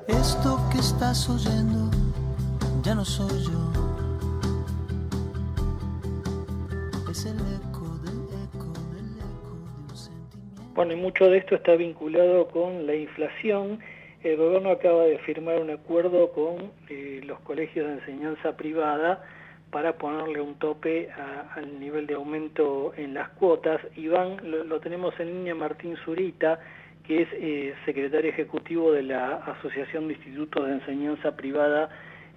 Esto que estás oyendo ya no soy yo. Es el eco del eco del eco de un sentimiento. Bueno, y mucho de esto está vinculado con la inflación. El gobierno acaba de firmar un acuerdo con los colegios de enseñanza privada para ponerle un tope al nivel de aumento en las cuotas. Iván, lo tenemos en línea, Martín Zurita, que es secretario ejecutivo de la Asociación de Institutos de Enseñanza Privada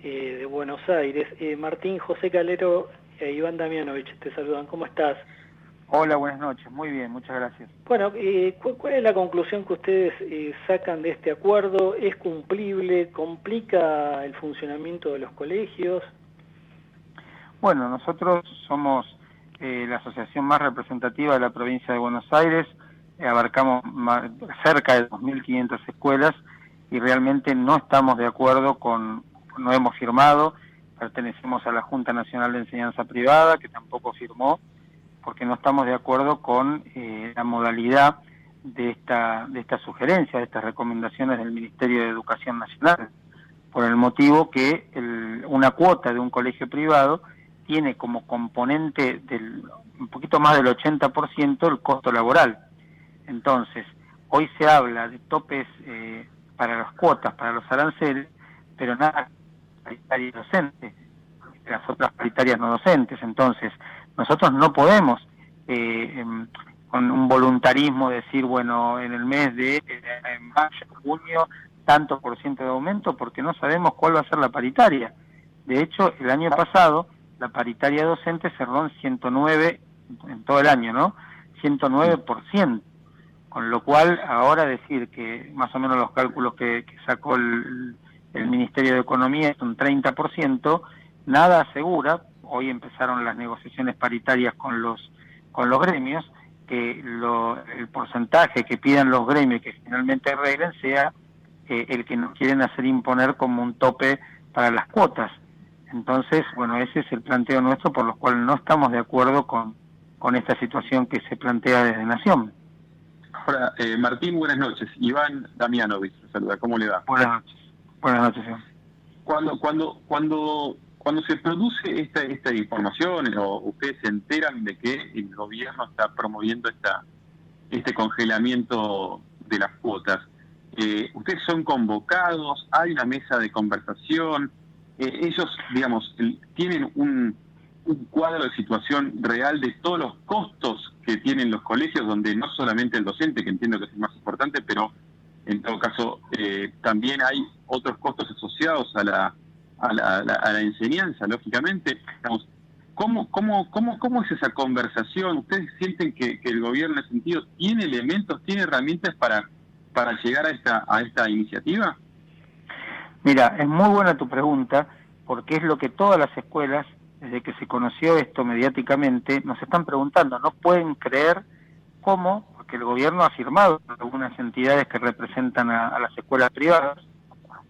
de Buenos Aires. Martín, José Calero e Iván Damianovich te saludan. ¿Cómo estás? Hola, buenas noches. Muy bien, muchas gracias. Bueno, ¿cuál es la conclusión que ustedes sacan de este acuerdo? ¿Es cumplible? ¿Complica el funcionamiento de los colegios? Bueno, nosotros somos la asociación más representativa de la provincia de Buenos Aires. Abarcamos cerca de 2.500 escuelas y realmente no estamos de acuerdo no hemos firmado. Pertenecemos a la Junta Nacional de Enseñanza Privada, que tampoco firmó, porque no estamos de acuerdo con la modalidad de esta sugerencia, de estas recomendaciones del Ministerio de Educación Nacional, por el motivo que una cuota de un colegio privado tiene como componente un poquito más del 80% el costo laboral. Entonces, hoy se habla de topes para las cuotas, para los aranceles, pero nada paritaria docente, las otras paritarias no docentes. Entonces, nosotros no podemos con un voluntarismo decir, bueno, en el mes de en mayo, junio, tanto por ciento de aumento, porque no sabemos cuál va a ser la paritaria. De hecho, el año pasado, la paritaria docente cerró en 109, en todo el año, ¿no? 109%. Con lo cual, ahora decir que más o menos los cálculos que sacó el Ministerio de Economía es un 30%, nada asegura. Hoy empezaron las negociaciones paritarias con los gremios, que el porcentaje que pidan los gremios que finalmente arreglen sea el que nos quieren hacer imponer como un tope para las cuotas. Entonces, bueno, ese es el planteo nuestro, por lo cual no estamos de acuerdo con esta situación que se plantea desde Nación. Ahora, Martín, buenas noches. Iván Damianovich, saluda, ¿cómo le va? Buenas noches. Buenas noches, Iván. Cuando se produce esta información, o ustedes se enteran de que el gobierno está promoviendo este congelamiento de las cuotas, ustedes son convocados, hay una mesa de conversación, ellos, digamos, tienen un cuadro de situación real de todos los costos que tienen los colegios, donde no solamente el docente, que entiendo que es el más importante, pero en todo caso también hay otros costos asociados a la enseñanza, lógicamente. Digamos, ¿cómo es esa conversación? ¿Ustedes sienten que el gobierno en ese sentido tiene elementos, tiene herramientas para llegar a esta iniciativa? Mira, es muy buena tu pregunta, porque es lo que todas las escuelas, desde que se conoció esto mediáticamente, nos están preguntando. No pueden creer cómo, porque el gobierno ha firmado algunas entidades que representan a las escuelas privadas,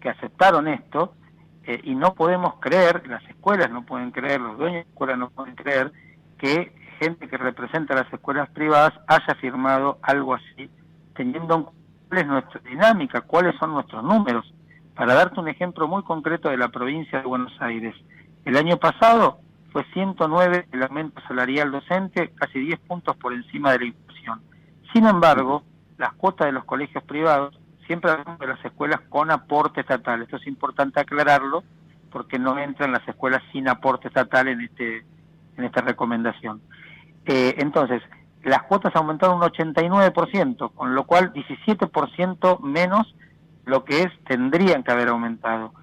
que aceptaron esto, y no podemos creer, las escuelas no pueden creer, los dueños de escuelas no pueden creer, que gente que representa a las escuelas privadas haya firmado algo así, teniendo en cuenta cuál es nuestra dinámica, cuáles son nuestros números. Para darte un ejemplo muy concreto de la provincia de Buenos Aires, el año pasado fue 109 el aumento salarial docente, casi 10 puntos por encima de la inflación. Sin embargo, las cuotas de los colegios privados siempre hablamos de las escuelas con aporte estatal. Esto es importante aclararlo, porque no entran las escuelas sin aporte estatal en esta recomendación. Entonces, las cuotas aumentaron un 89%, con lo cual 17% menos lo que tendrían que haber aumentado.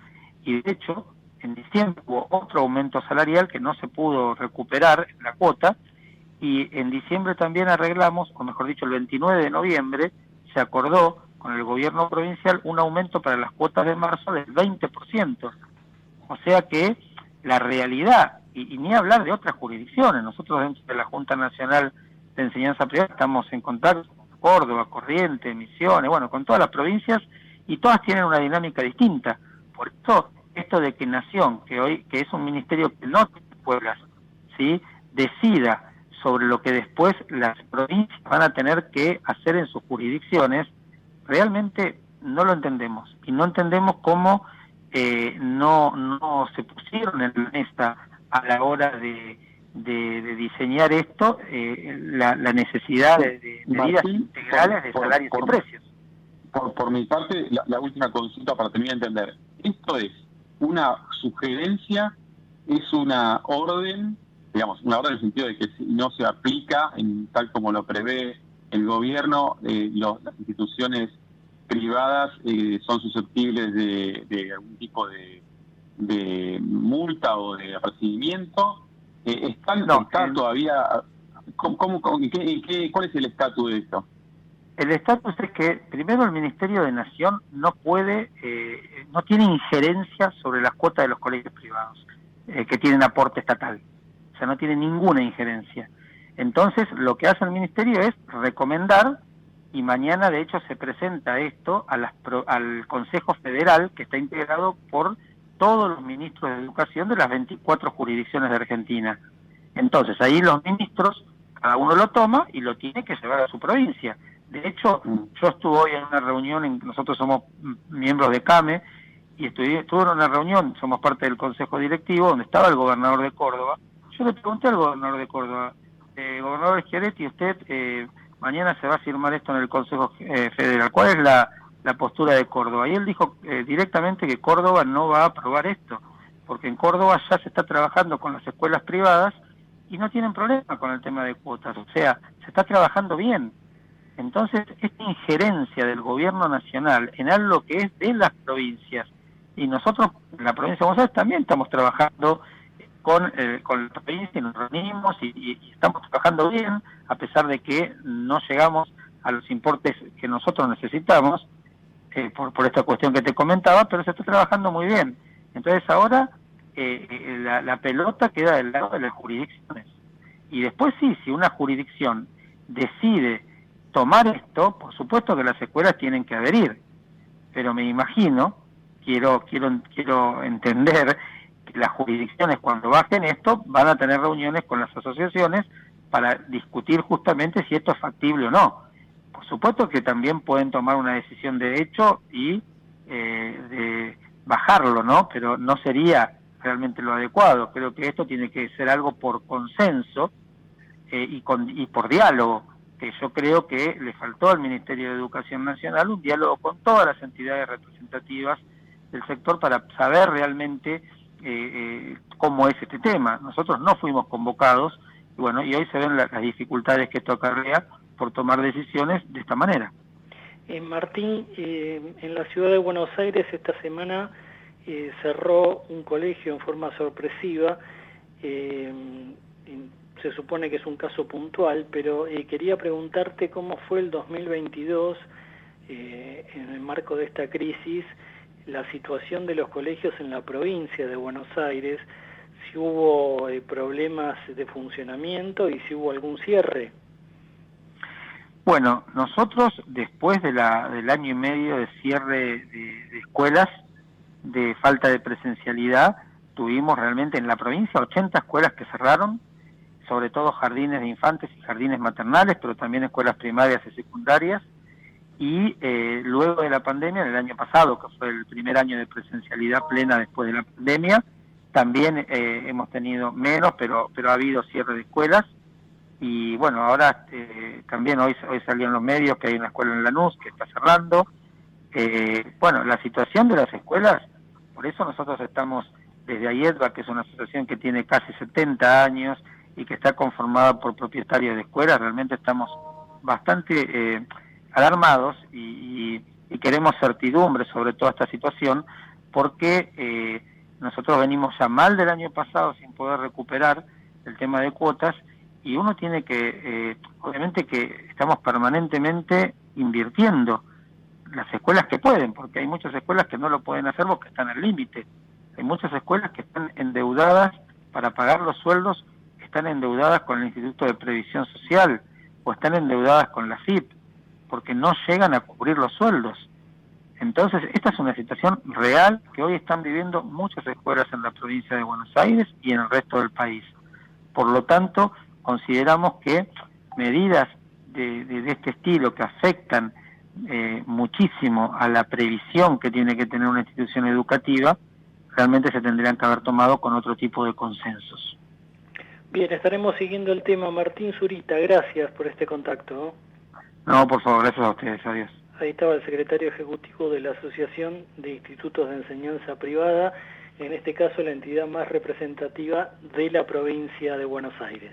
Y de hecho, en diciembre hubo otro aumento salarial que no se pudo recuperar en la cuota, y en diciembre también arreglamos, o mejor dicho, el 29 de noviembre, se acordó con el gobierno provincial un aumento para las cuotas de marzo del 20%. O sea que la realidad, y ni hablar de otras jurisdicciones, nosotros dentro de la Junta Nacional de Enseñanza Privada estamos en contacto con Córdoba, Corrientes, Misiones, bueno, con todas las provincias, y todas tienen una dinámica distinta. Por eso, esto de que Nación, que es un ministerio que no tiene escuelas, ¿sí?, decida sobre lo que después las provincias van a tener que hacer en sus jurisdicciones, realmente no lo entendemos. Y no entendemos cómo no se pusieron en la mesa a la hora de diseñar esto, la necesidad de medidas Martín, integrales de salarios y precios. Por mi parte, la última consulta para terminar de entender. ¿Esto es una sugerencia, es una orden, digamos, una orden en el sentido de que si no se aplica tal como lo prevé el gobierno, las instituciones privadas son susceptibles de algún tipo de multa o de apercibimiento? ¿Está todavía? ¿Cuál es el estatus de esto? El estatus es que, primero, el Ministerio de Nación no tiene injerencia sobre las cuotas de los colegios privados que tienen aporte estatal. O sea, no tiene ninguna injerencia. Entonces, lo que hace el Ministerio es recomendar, y mañana, de hecho, se presenta esto al Consejo Federal, que está integrado por todos los ministros de Educación de las 24 jurisdicciones de Argentina. Entonces, ahí los ministros, cada uno lo toma y lo tiene que llevar a su provincia. De hecho, yo estuve hoy en una reunión, nosotros somos miembros de CAME, y estuve en una reunión, somos parte del Consejo Directivo, donde estaba el gobernador de Córdoba. Yo le pregunté al gobernador de Córdoba, gobernador Schiaretti, usted mañana se va a firmar esto en el Consejo Federal, ¿cuál es la postura de Córdoba? Y él dijo directamente que Córdoba no va a aprobar esto, porque en Córdoba ya se está trabajando con las escuelas privadas y no tienen problema con el tema de cuotas, o sea, se está trabajando bien. Entonces, esta injerencia del gobierno nacional en algo que es de las provincias, y nosotros en la provincia de Buenos Aires también estamos trabajando con la provincia y nos reunimos y estamos trabajando bien, a pesar de que no llegamos a los importes que nosotros necesitamos, por esta cuestión que te comentaba, pero se está trabajando muy bien. Entonces ahora la pelota queda del lado de las jurisdicciones. Y después sí, si una jurisdicción decide tomar esto, por supuesto que las escuelas tienen que adherir, pero me imagino, quiero entender que las jurisdicciones cuando bajen esto van a tener reuniones con las asociaciones para discutir justamente si esto es factible o no. Por supuesto que también pueden tomar una decisión de hecho y de bajarlo, ¿no? Pero no sería realmente lo adecuado. Creo que esto tiene que ser algo por consenso y por diálogo, que yo creo que le faltó al Ministerio de Educación Nacional un diálogo con todas las entidades representativas del sector para saber realmente cómo es este tema. Nosotros no fuimos convocados y hoy se ven las dificultades que esto acarrea por tomar decisiones de esta manera. Martín, en la ciudad de Buenos Aires esta semana cerró un colegio en forma sorpresiva. Se supone que es un caso puntual, pero quería preguntarte cómo fue el 2022 en el marco de esta crisis, la situación de los colegios en la provincia de Buenos Aires, si hubo problemas de funcionamiento y si hubo algún cierre. Bueno, nosotros después del año y medio de cierre de escuelas, de falta de presencialidad, tuvimos realmente en la provincia 80 escuelas que cerraron, sobre todo jardines de infantes y jardines maternales, pero también escuelas primarias y secundarias. Y luego de la pandemia, en el año pasado, que fue el primer año de presencialidad plena después de la pandemia, también hemos tenido menos, pero ha habido cierre de escuelas. Y bueno, ahora también hoy salió en los medios que hay una escuela en Lanús que está cerrando. Bueno, la situación de las escuelas, por eso nosotros estamos desde AIEDVA, que es una asociación que tiene casi 70 años y que está conformada por propietarios de escuelas, realmente estamos bastante alarmados y queremos certidumbre sobre toda esta situación, porque nosotros venimos ya mal del año pasado sin poder recuperar el tema de cuotas, y uno tiene que, obviamente que estamos permanentemente invirtiendo las escuelas que pueden, porque hay muchas escuelas que no lo pueden hacer porque están al límite. Hay muchas escuelas que están endeudadas para pagar los sueldos, están endeudadas con el Instituto de Previsión Social o están endeudadas con la FIP, porque no llegan a cubrir los sueldos. Entonces, esta es una situación real que hoy están viviendo muchas escuelas en la provincia de Buenos Aires y en el resto del país. Por lo tanto, consideramos que medidas de este estilo que afectan muchísimo a la previsión que tiene que tener una institución educativa, realmente se tendrían que haber tomado con otro tipo de consensos. Bien, estaremos siguiendo el tema. Martín Zurita, gracias por este contacto. No, por favor, gracias a ustedes, adiós. Ahí estaba el secretario ejecutivo de la Asociación de Institutos de Enseñanza Privada, en este caso la entidad más representativa de la provincia de Buenos Aires.